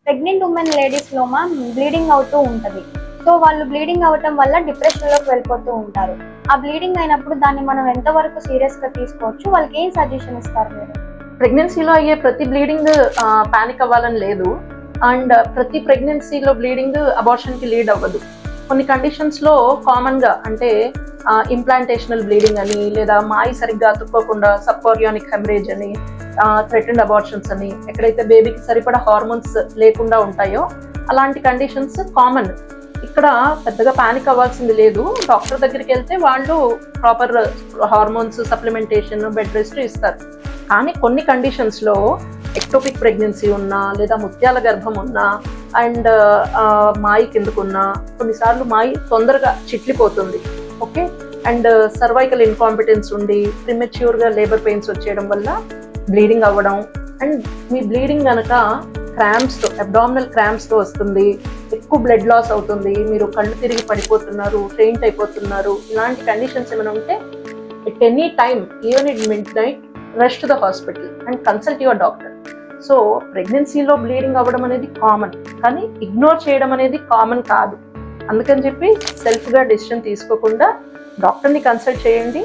Pregnant women లేడీస్లో bleeding అవుతూ ఉంటుంది. సో వాళ్ళు బ్లీడింగ్ అవ్వటం వల్ల డిప్రెషన్లోకి వెళ్ళిపోతూ ఉంటారు. ఆ బ్లీడింగ్ అయినప్పుడు దాన్ని మనం ఎంతవరకు సీరియస్గా తీసుకోవచ్చు, వాళ్ళకి ఏం సజెషన్ ఇస్తారు మీరు? ప్రెగ్నెన్సీలో అయ్యే ప్రతి బ్లీడింగ్ పానిక్ అవ్వాలని లేదు. అండ్ ప్రతి ప్రెగ్నెన్సీలో బ్లీడింగ్ అబార్షన్కి లీడ్ అవ్వదు. కొన్ని కండిషన్స్లో కామన్గా అంటే ఇంప్లాంటేషనల్ బ్లీడింగ్ అని, లేదా మాయి సరిగ్గా అతుక్కోకుండా సబ్కోరియానిక్ హెమరేజ్ అని, థ్రెటన్డ్ అబార్షన్స్ అని, ఎక్కడైతే బేబీకి సరిపడా హార్మోన్స్ లేకుండా ఉంటాయో అలాంటి కండిషన్స్ కామన్. ఇక్కడ పెద్దగా పానిక్ అవ్వాల్సింది లేదు. డాక్టర్ దగ్గరికి వెళ్తే వాళ్ళు proper hormones, supplementation, bed rest ఇస్తారు. కానీ కొన్ని కండిషన్స్లో ఎక్టోపిక్ ప్రెగ్నెన్సీ ఉన్నా, లేదా ముత్యాల గర్భం ఉన్నా, అండ్ మాయి కిందకున్నా, కొన్నిసార్లు మాయి తొందరగా చిట్లిపోతుంది. ఓకే, అండ్ సర్వైకల్ ఇన్కాంపిటెన్స్ ఉండి ప్రిమెచ్యూర్గా లేబర్ పెయిన్స్ వచ్చేయడం వల్ల బ్లీడింగ్ అవ్వడం, అండ్ మీ బ్లీడింగ్ కనుక క్రాంప్స్తో, అబ్డామినల్ క్రాంప్స్తో వస్తుంది, ఎక్కువ బ్లడ్ లాస్ అవుతుంది, మీరు కళ్ళు తిరిగి పడిపోతున్నారు, ఫెయింట్ అయిపోతున్నారు, ఇలాంటి కండిషన్స్ ఏమైనా ఉంటే at any time, even it mid night, rush to the hospital and consult your doctor. So ప్రెగ్నెన్సీలో బ్లీడింగ్ అవ్వడం అనేది కామన్, కానీ ఇగ్నోర్ చేయడం అనేది కామన్ కాదు. అందుకని చెప్పి సెల్ఫ్గా డెసిషన్ తీసుకోకుండా డాక్టర్ని కన్సల్ట్ చేయండి.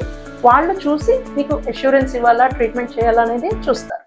వాళ్ళు చూసి మీకు అష్యూరెన్స్ ఇవ్వాలా, ట్రీట్మెంట్ చేయాలా అనేది చూస్తారు.